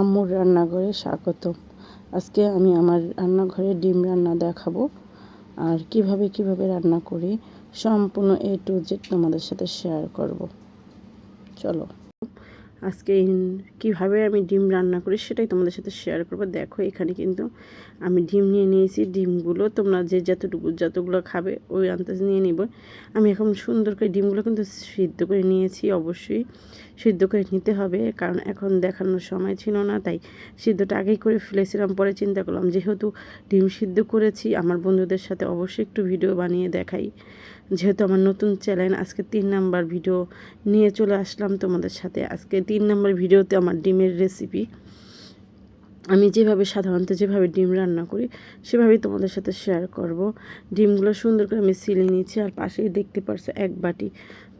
আম্মুর রান্নাঘরে স্বাগতম। আজকে আমি আমার রান্নাঘরে ডিম রান্না দেখাবো আর কিভাবে রান্না করি সম্পূর্ণ A to Z তোমাদের সাথে শেয়ার করব। চলো আজকে কিভাবে আমি ডিম রান্না করি সেটাই তোমাদের সাথে শেয়ার করব। দেখো এখানে কিন্তু আমি ডিম নিয়ে নিয়েছি। ডিমগুলো তোমরা যে যতগুলো খাবে ওই আন্দাজ নিয়ে নিব। আমি এখন সুন্দর করে ডিমগুলো কিন্তু সিদ্ধ করে নিয়েছি। অবশ্যই সিদ্ধ করে নিতে হবে, কারণ এখন দেখানোর সময় ছিল না, তাই সিদ্ধটা আগেই করে ফেলেছিলাম। পরে চিন্তা করলাম যেহেতু ডিম সিদ্ধ করেছি, আমার বন্ধুদের সাথে অবশ্যই একটু ভিডিও বানিয়ে দেখাই। যেহেতু আমার নতুন চ্যানেল, আজকে 3 নাম্বার ভিডিও নিয়ে চলে আসলাম তোমাদের সাথে। আজকে 3 নাম্বার ভিডিওতে আমার ডিমের রেসিপি, আমি সাধারণত যেভাবে ডিম রান্না করি সেভাবেই তোমাদের সাথে শেয়ার করব। ডিমগুলো সুন্দর করে আমি সিলে নিয়েছি, আর পাশেই দেখতে পারছো 1 বাটি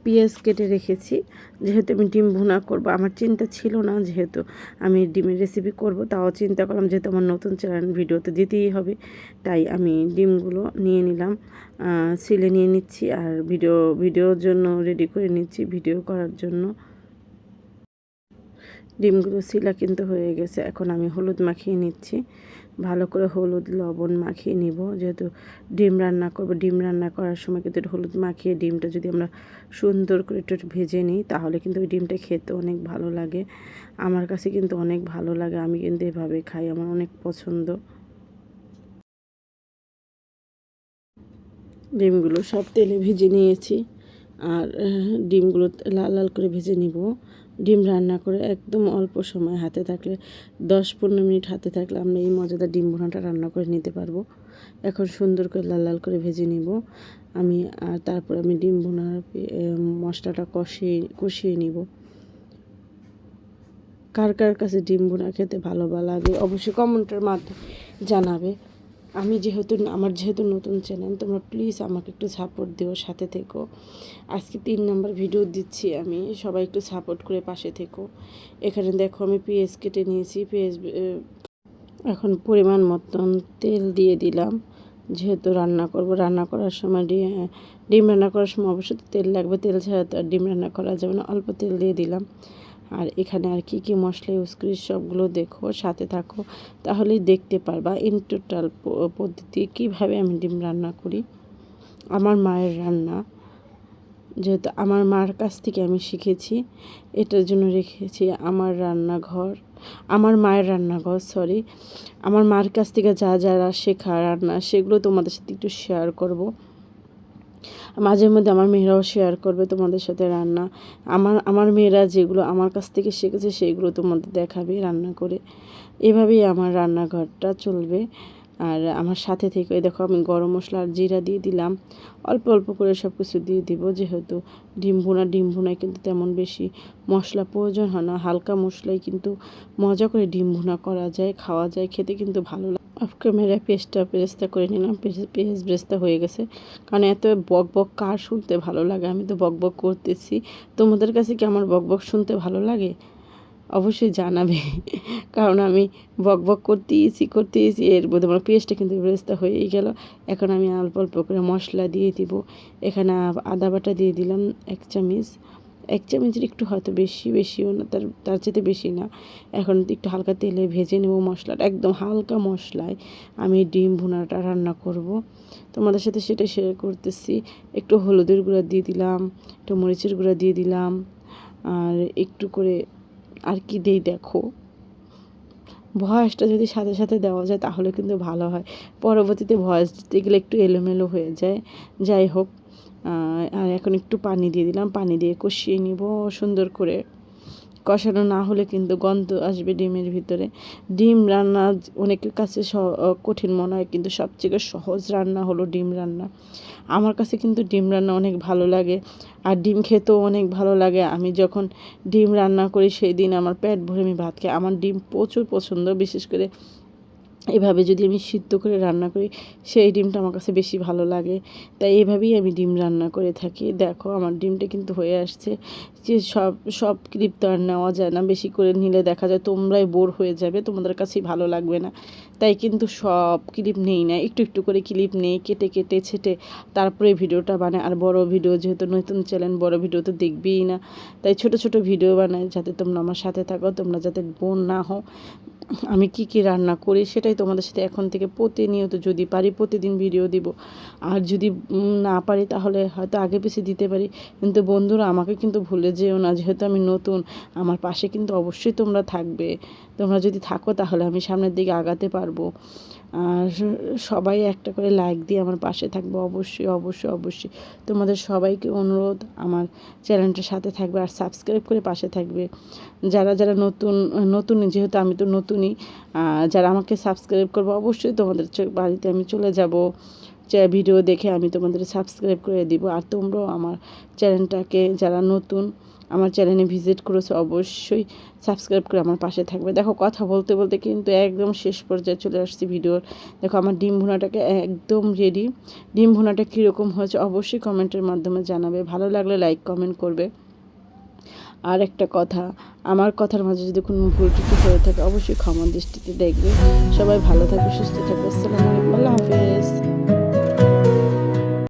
পেঁয়াজ কেটে রেখেছি। যেহেতু আমি ডিম ভুনা করব, আমার চিন্তা ছিল না যেহেতু আমি ডিমের রেসিপি করব, তাও চিন্তা করলাম যেহেতু আমার নতুন চ্যানেল ভিডিওতে দিতেই হবে, তাই আমি ডিমগুলো নিয়ে নিলাম, সিলে নিয়ে নিচ্ছি আর ভিডিওর জন্য রেডি করে নিচ্ছি, ভিডিও করার জন্য। ডিমগুলো সিলা কিন্তু হয়ে গেছে। এখন আমি হলুদ মাখিয়ে নিচ্ছি, ভালো করে হলুদ লবণ মাখিয়ে নিব। যেহেতু ডিম রান্না করব, ডিম রান্না করার সময় কিন্তু হলুদ মাখিয়ে ডিমটা যদি আমরা সুন্দর করে একটু ভেজে নিই তাহলে কিন্তু ওই ডিমটা খেতে অনেক ভালো লাগে। আমার কাছে কিন্তু অনেক ভালো লাগে, আমি কিন্তু এভাবে খাই, আমার অনেক পছন্দ। ডিমগুলো সব তেলে ভেজে নিয়েছি, আর ডিমগুলো লাল লাল করে ভেজে নিব। ডিম রান্না করে একদম অল্প সময় হাতে থাকলে 10-15 মিনিট হাতে থাকলে আমরা এই মজাদার ডিম ভুনাটা রান্না করে নিতে পারবো। এখন সুন্দর করে লাল লাল করে ভেজে নিব আমি, আর তারপর আমি ডিম ভুনার মশলাটা কষিয়ে নিব। কার কার কাছে ডিম ভুনা খেতে ভালো লাগে অবশ্যই কমেন্টের মাধ্যমে জানাবে। আমার যেহেতু নতুন চ্যানেল, তোমরা প্লিজ আমাকে একটু সাপোর্ট দিও, সাথে থেকো। আজকে 3 নাম্বার ভিডিও দিচ্ছি আমি, সবাই একটু সাপোর্ট করে পাশে থেকো। এখানে দেখো আমি পেঁয়াজ কেটে নিয়েছি, এখন পরিমাণ মতন তেল দিয়ে দিলাম। যেহেতু রান্না করার সময় ডিম রান্না করার সময় অবশ্যই তেল লাগবে, তেল ছাড়া তো আর ডিম রান্না করা যাবে না। অল্প তেল দিয়ে দিলাম। আর এখানে আর কি মশলা ইউজ করি সবগুলো দেখো, সাথে থাকো, তাহলেই দেখতে পারবা ইন টোটাল পদ্ধতি কীভাবে আমি ডিম রান্না করি। আমার মায়ের রান্না, যেহেতু আমার মার কাছ থেকে আমি শিখেছি, এটার জন্য রেখেছি আমার মায়ের রান্নাঘর আমার মার কাছ থেকে যারা শেখা রান্না সেগুলো তোমাদের সাথে একটু শেয়ার করব। মাঝে মধ্যে আমার মেয়েরাও শেয়ার করবে তোমাদের সাথে রান্না। আমার মেয়েরা যেগুলো আমার কাছ থেকে শিখেছে সেইগুলো তোমাদের দেখাবে রান্না করে। এভাবেই আমার রান্নাঘরটা চলবে। আর আমার সাথে থেকে দেখো আমি গরম মশলা আর জিরা দিয়ে দিলাম, অল্প অল্প করে সব কিছু দিয়ে দিব। যেহেতু ডিম ভুনায় কিন্তু তেমন বেশি মশলা প্রয়োজন হয় না, হালকা মশলাই কিন্তু মজা করে ডিম ভুনা করা যায়, খাওয়া যায়, খেতে কিন্তু ভালো লাগে। অফ ক্যামেরায় পেস্টটা করে নিলাম, পেঁয়াজ ব্রেস্তা হয়ে গেছে। কারণ এত বক বক কার শুনতে ভালো লাগে, আমি তো বক বক করতেছি। তোমাদের কাছে কি আমার বক বক শুনতে ভালো লাগে অবশ্যই জানাবে। কারণ আমি বক বক করতেইছি এর মধ্যে আমার পেঁয়াজটা কিন্তু ব্রেস্তা হয়েই গেল। এখন আমি অল্প অল্প করে মশলা দিয়ে দিব। এখানে আদা বাটা দিয়ে দিলাম 1 চামচ, 1 চামচের একটু হয়তো বেশিও না, তার চেয়ে বেশি না। এখন একটু হালকা তেলে ভেজে নেব মশলাটা, একদম হালকা মশলায় আমি ডিম ভুনাটা রান্না করব। তোমাদের সাথে সেটা শেয়ার করতেছি। একটু হলুদের গুঁড়া দিয়ে দিলাম, একটু মরিচের গুঁড়া দিয়ে দিলাম, আর একটু করে আর কি দেই দেখো, ভয়েসটা যদি সাথে সাথে দেওয়া যায় তাহলে কিন্তু ভালো হয়। পরবর্তীতে ভয়েস দিতে গেলে একটু এলোমেলো হয়ে যায়। যাই হোক, আর এখন একটু পানি দিয়ে দিলাম, পানি দিয়ে কষিয়ে নিব সুন্দর করে। কষানো না হলে কিন্তু গন্ধ আসবে ডিমের ভিতরে। ডিম রান্না অনেকের কাছে কঠিন মনে হয়, কিন্তু সবথেকে সহজ রান্না হলো ডিম রান্না। আমার কাছে কিন্তু ডিম রান্না অনেক ভালো লাগে, আর ডিম খেতেও অনেক ভালো লাগে। আমি যখন ডিম রান্না করি সেই দিন আমার পেট ভরে আমি ভাত খাই। আমার ডিম প্রচুর পছন্দ, বিশেষ করে এভাবে যদি আমি সিদ্ধ করে রান্না করি সেই ডিমটা আমার কাছে বেশি ভালো লাগে, তাই এভাবেই আমি ডিম রান্না করে থাকি। দেখো আমার ডিমটা কিন্তু হয়ে আসছে। যে সব ক্লিপ তো আর নেওয়া যায় না, বেশি করে নিলে দেখা যায় তোমরাই বোর হয়ে যাবে, তোমাদের কাছেই ভালো লাগবে না। তাই কিন্তু সব ক্লিপ নেই না, একটু একটু করে ক্লিপ নেই, কেটে কেটে ছেটে তারপরে ভিডিওটা বানায়। আর বড় ভিডিও যেহেতু নতুন চ্যানেল, বড় ভিডিও তো দেখবেই না, তাই ছোট ছোট ভিডিও বানাই যাতে তোমরা আমার সাথে থাকো, তোমরা যাতে বোর না হও। আমি কি কি রান্না করি সেটাই তোমাদের সাথে এখন থেকে প্রতিনিয়ত, যদি পারি প্রতিদিন ভিডিও দিব, আর যদি না পারি তাহলে হয়তো আগে পিছিয়ে দিতে পারি। কিন্তু বন্ধুরা আমাকে কিন্তু ভুলে যেও না, যেহেতু আমি নতুন, আমার পাশে কিন্তু অবশ্যই তোমরা থাকবে। তোমরা যদি থাকো তাহলে আমি সামনের দিকে আগাতে পারবো। আর সবাই একটা করে লাইক দিয়ে আমার পাশে থাকবে, অবশ্যই অবশ্যই অবশ্যই। তোমাদের সবাইকে অনুরোধ আমার চ্যানেলটার সাথে থাকবে আর সাবস্ক্রাইব করে পাশে থাকবে। যারা যারা নতুন যেহেতু আমি তো নতুনই, যারা আমাকে সাবস্ক্রাইব করবো অবশ্যই তোমাদের বাড়িতে আমি চলে যাব, ভিডিও দেখে আমি তোমাদের সাবস্ক্রাইব করে দিব। আর তোমরাও আমার চ্যানেলটাকে, যারা নতুন আমার চ্যানেলে ভিজিট করেছে, অবশ্যই সাবস্ক্রাইব করে আমার পাশে থাকবে। দেখো কথা বলতে বলতে কিন্তু একদম শেষ পর্যায়ে চলে আসছি ভিডিওর। দেখো আমার ডিম ভুনাটাকে একদম রেডি। ডিম ভুনাটা কীরকম হয়েছে অবশ্যই কমেন্টের মাধ্যমে জানাবে, ভালো লাগলে লাইক কমেন্ট করবে। আর একটা কথা, আমার কথার মাঝে যদি কোনো ভুল ত্রুটি হয়ে থাকে অবশ্যই ক্ষমা দৃষ্টিতে দেখবে। সবাই ভালো থাকবে, সুস্থ থাকবে। আসসালামু আলাইকুম, আল্লাহ হাফেজ।